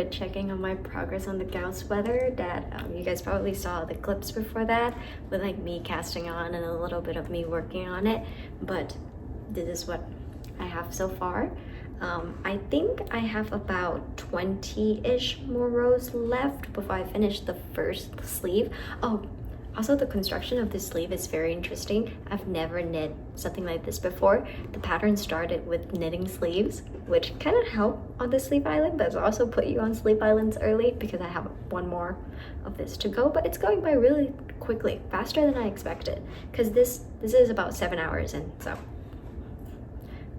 bit checking on my progress on the gown sweater that you guys probably saw the clips before that with like me casting on and a little bit of me working on it, but this is what I have so far. I think I have about 20-ish more rows left before I finish the first sleeve. Oh, also the construction of this sleeve is very interesting. I've never knit something like this before. The pattern started with knitting sleeves, which kind of helped on the sleeve island, but it's also put you on sleeve islands early because I have one more of this to go, but it's going by really quickly, faster than I expected, because this is about 7 hours, and so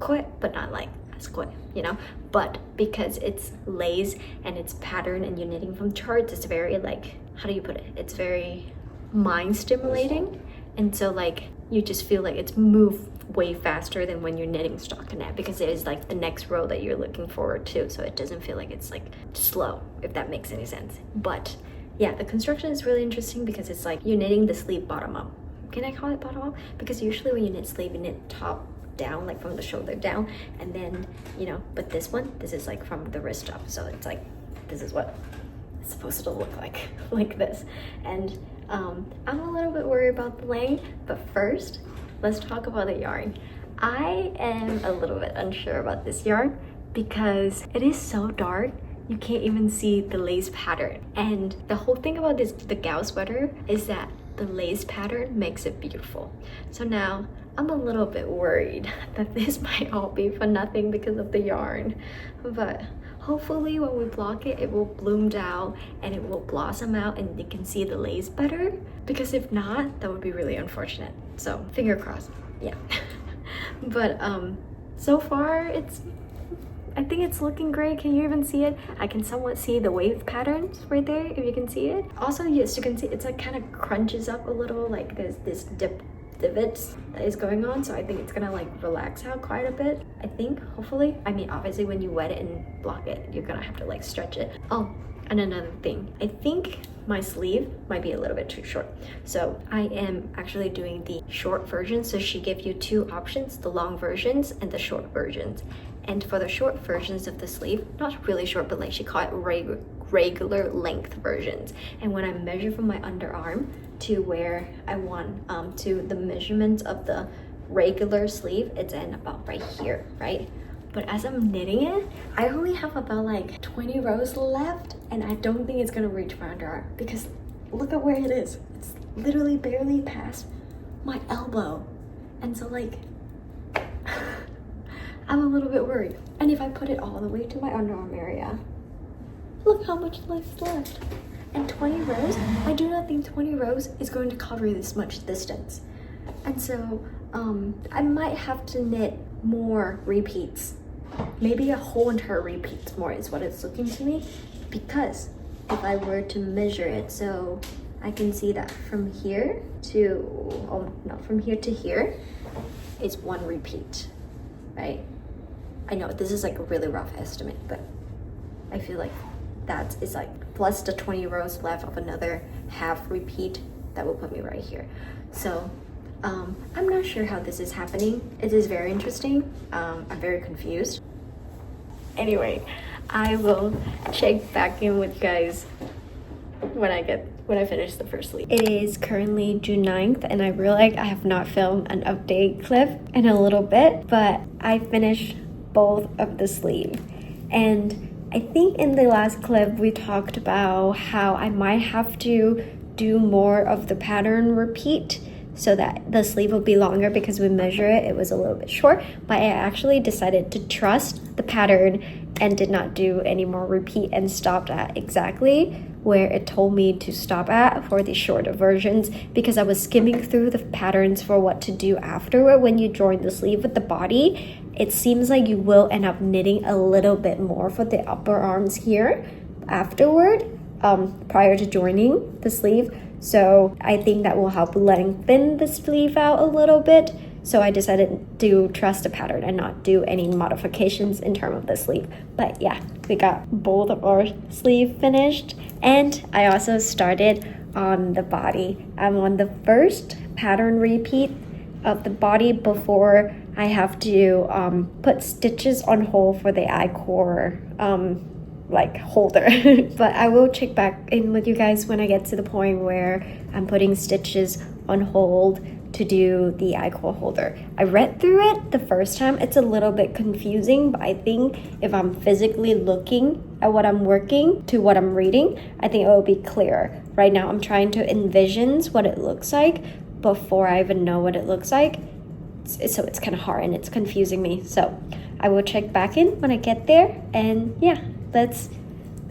quick, but not like as quick, you know. But because it's lace and it's pattern and you're knitting from charts, it's very like, how do you put it? It's very mind stimulating, and so like you just feel like it's moved way faster than when you're knitting stockinette, because it is like the next row that you're looking forward to, so it doesn't feel like it's like slow, if that makes any sense. But yeah, the construction is really interesting because it's like you're knitting the sleeve bottom up. Can I call it bottom up? Because usually when you knit sleeve, you knit top down, like from the shoulder down, and then, you know, but this is like from the wrist up, so it's like this is what it's supposed to look like this. And I'm a little bit worried about the length, but first let's talk about the yarn. I am a little bit unsure about this yarn because it is so dark you can't even see the lace pattern, and the whole thing about the gown sweater is that the lace pattern makes it beautiful. So now I'm a little bit worried that this might all be for nothing because of the yarn, but hopefully when we block it, it will bloom down and it will blossom out and you can see the lace better, because if not, that would be really unfortunate. So finger crossed, yeah. But so far I think it's looking great. Can you even see it? I can somewhat see the wave patterns right there, if you can see it. Also, yes, you can see it's like kind of crunches up a little, like there's this divots that is going on, so I think it's gonna like relax out quite a bit, I think, hopefully. I mean, obviously when you wet it and block it, you're gonna have to like stretch it. Oh, and another thing, I think my sleeve might be a little bit too short, so I am actually doing the short version. So she gave you two options, the long versions and the short versions. And for the short versions of the sleeve, not really short, but like she called it regular length versions. And when I measure from my underarm to where I want to the measurements of the regular sleeve, it's in about right here, right? But as I'm knitting it, I only have about like 20 rows left, and I don't think it's gonna reach my underarm because look at where it is. It's literally barely past my elbow. And so like, I'm a little bit worried. And if I put it all the way to my underarm area, look how much left. And 20 rows, I do not think 20 rows is going to cover this much distance. And so I might have to knit more repeats. Maybe a whole entire repeats more is what it's looking to me, because if I were to measure it, so I can see that from here to, oh no, from here to here is one repeat, right? I know this is like a really rough estimate, but I feel like that is like plus the 20 rows left of another half repeat, that will put me right here. So I'm not sure how this is happening. It is very interesting. I'm very confused. Anyway, I will check back in with you guys when I finish the first sleeve. It is currently June 9th, and I realize I have not filmed an update clip in a little bit, but I finished both of the sleeve. And I think in the last clip we talked about how I might have to do more of the pattern repeat so that the sleeve will be longer, because we measure it was a little bit short, but I actually decided to trust the pattern and did not do any more repeat and stopped at exactly where it told me to stop at for the shorter versions, because I was skimming through the patterns for what to do afterward. When you join the sleeve with the body, it seems like you will end up knitting a little bit more for the upper arms here afterward, prior to joining the sleeve. So I think that will help lengthen the sleeve out a little bit. So I decided to trust the pattern and not do any modifications in terms of the sleeve. But yeah, we got both of our sleeve finished. And I also started on the body. I'm on the first pattern repeat of the body before I have to put stitches on hold for the I-core like holder. But I will check back in with you guys when I get to the point where I'm putting stitches on hold to do the I-cord holder. I read through it the first time. It's a little bit confusing, but I think if I'm physically looking at what I'm working to what I'm reading, I think it will be clearer. Right now I'm trying to envision what it looks like before I even know what it looks like. So it's kind of hard and it's confusing me. So I will check back in when I get there, and yeah, let's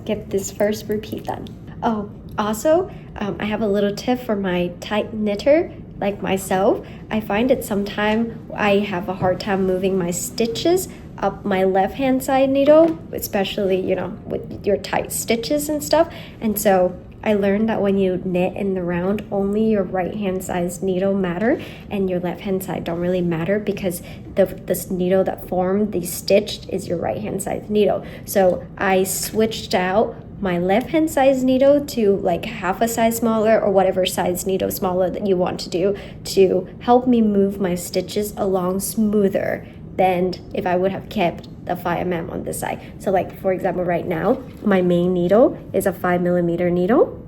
get this first repeat done. Oh, also, I have a little tip for my tight knitter like myself. I find that sometimes I have a hard time moving my stitches up my left hand side needle, especially, you know, with your tight stitches and stuff. And so I learned that when you knit in the round, only your right hand side's needle matter and your left hand side don't really matter, because this needle that formed the stitch is your right hand side's needle. So I switched out my left hand size needle to like half a size smaller, or whatever size needle smaller that you want to do, to help me move my stitches along smoother than if I would have kept the 5mm on this side. So like, for example, right now my main needle is a 5mm needle,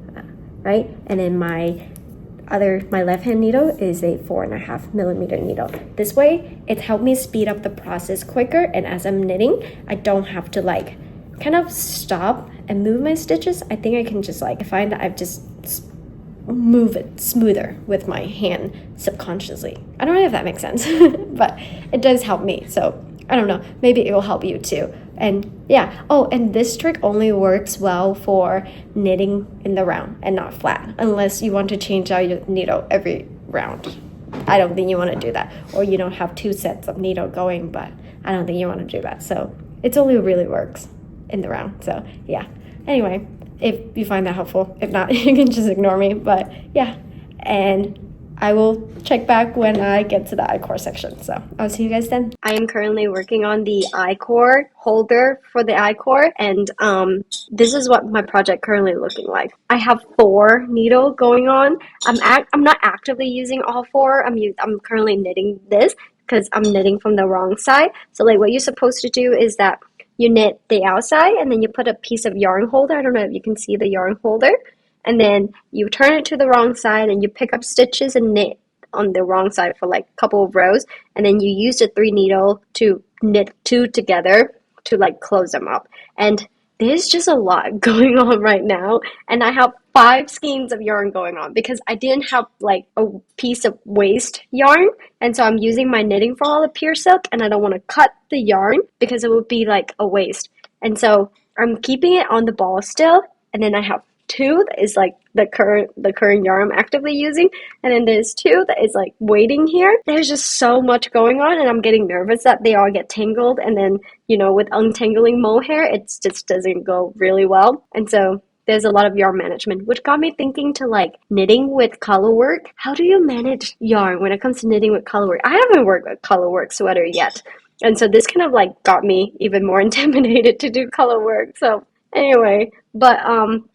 right? And then my left hand needle is a 4.5mm needle. This way it helped me speed up the process quicker, and as I'm knitting I don't have to like kind of stop and move my stitches. I think I can just like find that I've just move it smoother with my hand subconsciously. I don't know if that makes sense, but it does help me. So I don't know, maybe it will help you too. And yeah, oh, and this trick only works well for knitting in the round and not flat, unless you want to change out your needle every round. I don't think you want to do that, or you don't have 2 sets of needle going, but I don't think you want to do that. So it only really works in the round. So yeah, anyway, if you find that helpful. If not, you can just ignore me. But yeah, and I will check back when I get to the I-cord section. So I'll see you guys then. I am currently working on the I-cord holder for the I-cord, and this is what my project currently looking like. I have 4 needle going on. I'm not actively using all 4. I'm currently knitting this because I'm knitting from the wrong side. So like what you're supposed to do is that you knit the outside and then you put a piece of yarn holder. I don't know if you can see the yarn holder. And then you turn it to the wrong side and you pick up stitches and knit on the wrong side for like a couple of rows. And then you use the 3 needle to knit 2 together to like close them up. And there's just a lot going on right now. And I have 5 skeins of yarn going on because I didn't have like a piece of waste yarn. And so I'm using my knitting for all the pure silk, and I don't want to cut the yarn because it would be like a waste. And so I'm keeping it on the ball still. And then I have 2 that is like the current yarn I'm actively using, and then there's 2 that is like waiting here. There's just so much going on, and I'm getting nervous that they all get tangled, and then, you know, with untangling mohair, it just doesn't go really well. And so there's a lot of yarn management, which got me thinking to like knitting with colorwork. How do you manage yarn when it comes to knitting with colorwork? I haven't worked with colorwork sweater yet, and so this kind of like got me even more intimidated to do colorwork. So anyway, but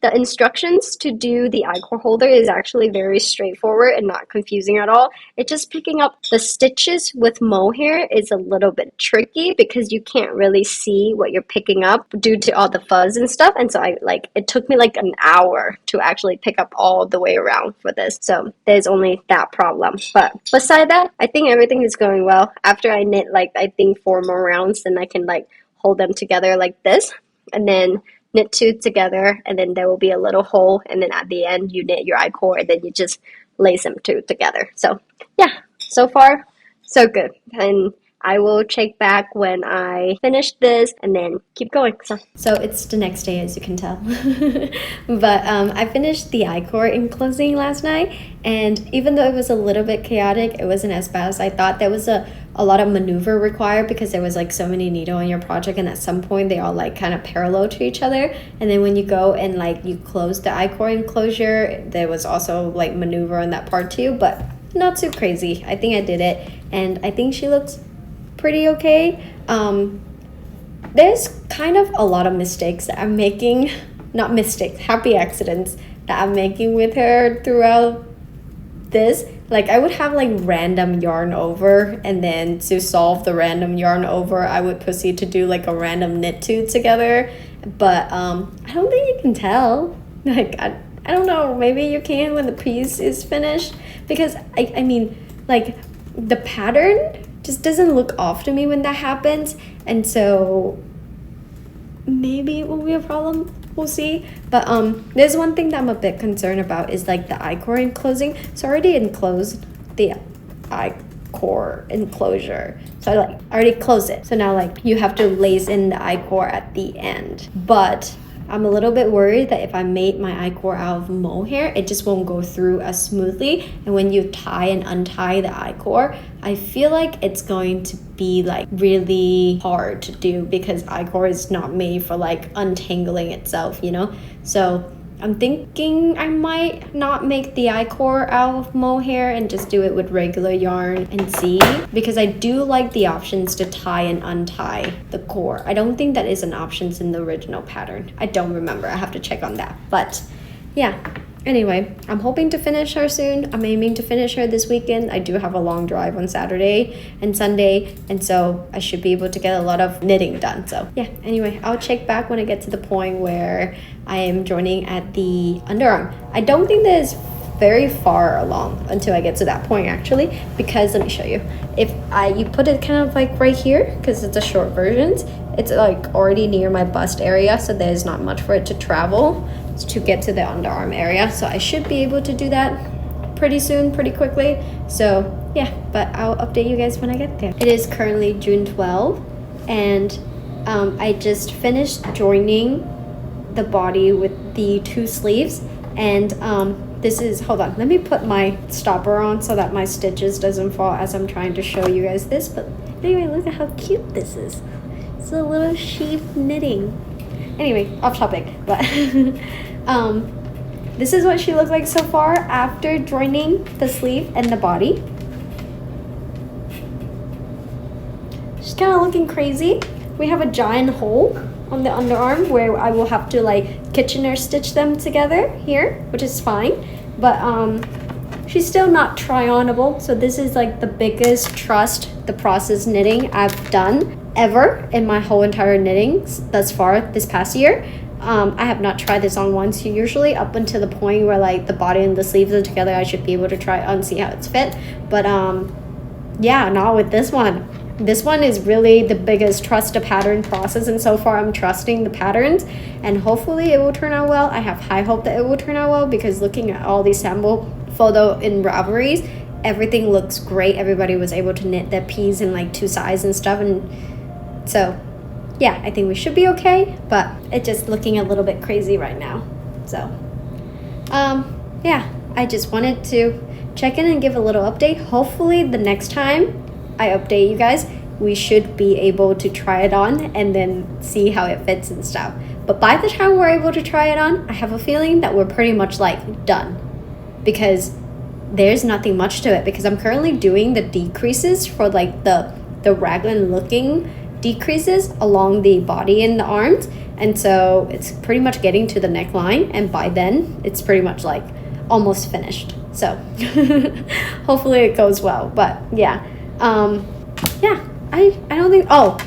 the instructions to do the I-cord holder is actually very straightforward and not confusing at all. It's just picking up the stitches with mohair is a little bit tricky because you can't really see what you're picking up due to all the fuzz and stuff. And so it took me like an hour to actually pick up all the way around for this. So there's only that problem. But beside that, I think everything is going well. After I knit like I think 4 more rounds, then I can like hold them together like this, and then knit 2 together, and then there will be a little hole, and then at the end you knit your I-cord, and then you just lace them 2 together. So yeah, so far so good, and I will check back when I finish this and then keep going. So it's the next day, as you can tell. But I finished the I-cord enclosing last night, and even though it was a little bit chaotic, it wasn't as bad as I thought. There was a lot of maneuver required because there was like so many needle on your project, and at some point they all like kind of parallel to each other. And then when you go and like you close the I-cord enclosure, there was also like maneuver on that part too, but not too crazy. I think I did it, and I think she looks pretty okay. There's kind of a lot of mistakes that I'm making, not mistakes, happy accidents that I'm making with her throughout this. Like I would have like random yarn over, and then to solve the random yarn over, I would proceed to do like a random knit 2 together. but I don't think you can tell. Like, I don't know, maybe you can when the piece is finished, because I mean, like, the pattern just doesn't look off to me when that happens, and so maybe it will be a problem. We'll see. But there's one thing that I'm a bit concerned about is like the I-core enclosing. So I already enclosed the I-core enclosure, so I like already closed it. So now like you have to lace in the I-core at the end, but I'm a little bit worried that if I made my I-core out of mohair, it just won't go through as smoothly. And when you tie and untie the I-core, I feel like it's going to be like really hard to do, because I-core is not made for like untangling itself, you know? So I'm thinking I might not make the I-core out of mohair and just do it with regular yarn and see, because I do like the options to tie and untie the core. I don't think that is an option in the original pattern. I don't remember. I have to check on that. But yeah, anyway, I'm hoping to finish her soon. I'm aiming to finish her this weekend. I do have a long drive on Saturday and Sunday, and so I should be able to get a lot of knitting done. So yeah, anyway, I'll check back when I get to the point where I am joining at the underarm. I don't think that is very far along until I get to that point, actually, because let me show you. If you put it kind of like right here, because it's a short version, it's like already near my bust area, so there's not much for it to travel to get to the underarm area. So I should be able to do that pretty soon, pretty quickly. So yeah, but I'll update you guys when I get there. It is currently June 12th, and I just finished joining the body with the 2 sleeves, and this is, hold on, let me put my stopper on so that my stitches doesn't fall as I'm trying to show you guys this. But anyway, look at how cute this is. It's a little sheep knitting. Anyway, off topic, but this is what she looks like so far after joining the sleeve and the body. She's kind of looking crazy. We have a giant hole on the underarm where I will have to like Kitchener stitch them together here, which is fine, but she's still not try-onable. So this is like the biggest trust the process knitting I've done ever in my whole entire knitting thus far this past year. I have not tried this on once. Usually up until the point where like the body and the sleeves are together, I should be able to try it on, see how it's fit. But yeah, not with this one. This one is really the biggest trust a pattern process, and so far I'm trusting the patterns, and hopefully it will turn out well. I have high hope that it will turn out well, because looking at all these sample photo in Ravelries, everything looks great. Everybody was able to knit their piece in like 2 sizes and stuff, and so yeah, I think we should be okay, but it's just looking a little bit crazy right now. So yeah, I just wanted to check in and give a little update. Hopefully the next time I update you guys, we should be able to try it on and then see how it fits and stuff. But by the time we're able to try it on, I have a feeling that we're pretty much like done, because there's nothing much to it, because I'm currently doing the decreases for like the raglan looking decreases along the body and the arms, and so it's pretty much getting to the neckline, and by then it's pretty much like almost finished. So hopefully it goes well. But yeah, yeah, I don't think, oh,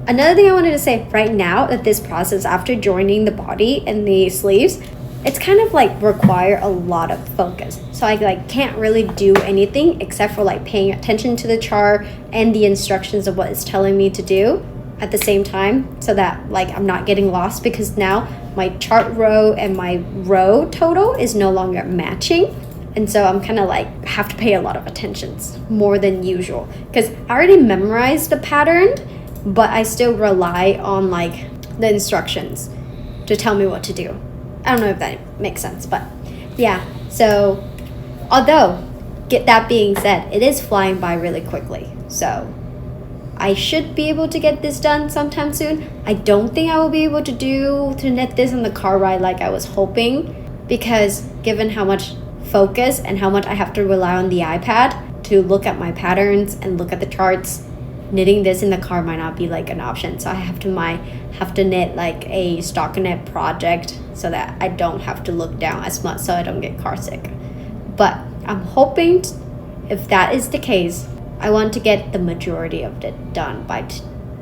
another thing I wanted to say right now, that this process after joining the body and the sleeves, it's kind of like require a lot of focus. So I like can't really do anything except for like paying attention to the chart and the instructions of what it's telling me to do at the same time, so that like I'm not getting lost, because now my chart row and my row total is no longer matching. And so I'm kind of like have to pay a lot of attention, more than usual, because I already memorized the pattern, but I still rely on like the instructions to tell me what to do. I don't know if that makes sense, but yeah. So although, get that being said, it is flying by really quickly. So I should be able to get this done sometime soon. I don't think I will be able to knit this on the car ride like I was hoping, because given how much focus and how much I have to rely on the iPad to look at my patterns and look at the charts, knitting this in the car might not be like an option. So I have to knit like a stockinette project so that I don't have to look down as much, so I don't get car sick. But I'm hoping if that is the case, I want to get the majority of it done by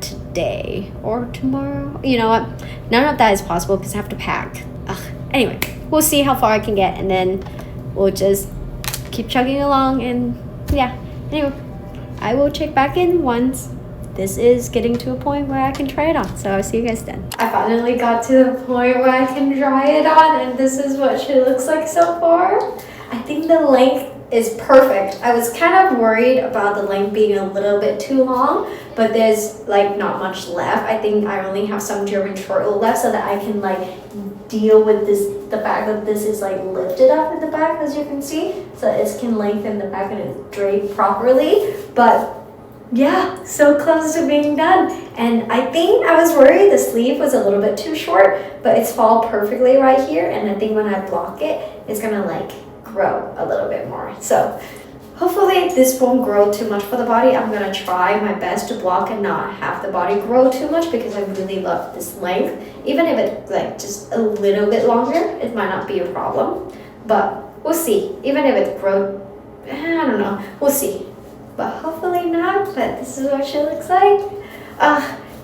today or tomorrow. You know what? None of that is possible because I have to pack. Anyway, we'll see how far I can get, and then we'll just keep chugging along. And yeah, anyway, I will check back in once this is getting to a point where I can try it on. So I'll see you guys then. I finally got to the point where I can try it on, and this is what she looks like so far. I think the length is perfect. I was kind of worried about the length being a little bit too long, but there's like not much left. I think I only have some German short left so that I can like deal with this, the fact that this is like lifted up in the back, as you can see, so it can lengthen the back and it's draped properly. But yeah, so close to being done. And I think I was worried the sleeve was a little bit too short, but it's fall perfectly right here, and I think when I block it, it's gonna like grow a little bit more. So hopefully this won't grow too much for the body. I'm gonna try my best to block and not have the body grow too much, because I really love this length. Even if it's like just a little bit longer, it might not be a problem, but we'll see. Even if it grows, I don't know, we'll see, but hopefully not. But this is what she looks like.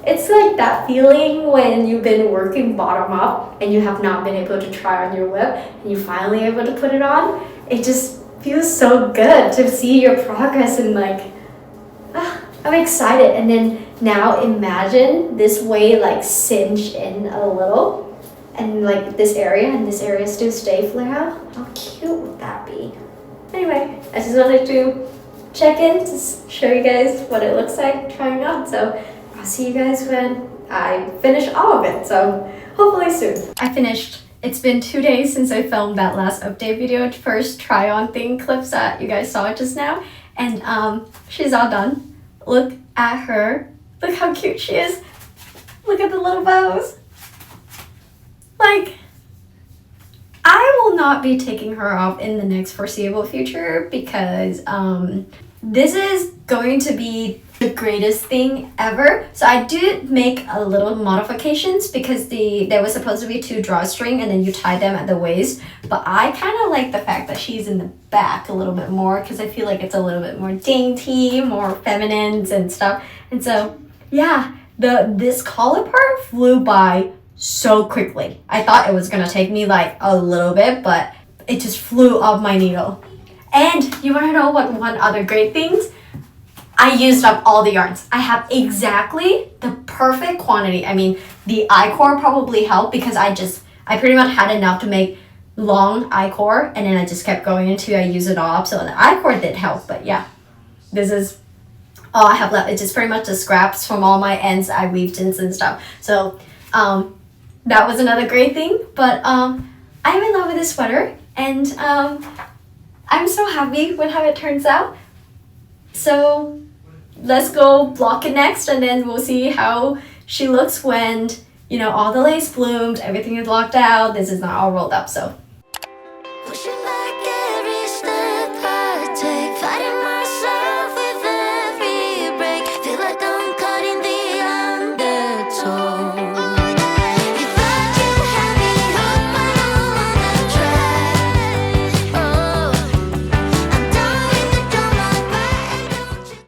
It's like that feeling when you've been working bottom up and you have not been able to try on your whip and you're finally able to put it on. It just feels so good to see your progress, and like, I'm excited. And then now imagine this way like cinch in a little, and like this area and this area still stay flare out. How cute would that be? Anyway, I just wanted to check in to show you guys what it looks like trying on. So I'll see you guys when I finish all of it, so hopefully soon. I finished. It's been 2 days since I filmed that last update video, first try on thing clips that you guys saw just now, and she's all done. Look at her. Look how cute she is. Look at the little bows. Like, I will not be taking her off in the next foreseeable future, because this is going to be the greatest thing ever. So I did make a little modifications, because there was supposed to be 2 drawstring and then you tie them at the waist, but I kind of like the fact that she's in the back a little bit more, because I feel like it's a little bit more dainty, more feminine and stuff. And so yeah, this collar part flew by so quickly. I thought it was gonna take me like a little bit, but it just flew off my needle. And you want to know what one other great thing? I used up all the yarns. I have exactly the perfect quantity. I mean, the I-core probably helped, because I pretty much had enough to make long I-core, and then I just kept going until I use it all up. So the I-core did help, but yeah, this is all I have left. It's just pretty much the scraps from all my ends I weaved in and stuff. So that was another great thing. But I'm in love with this sweater, and I'm so happy with how it turns out. So let's go block it next, and then we'll see how she looks when, you know, all the lace bloomed, everything is locked out, this is not all rolled up. So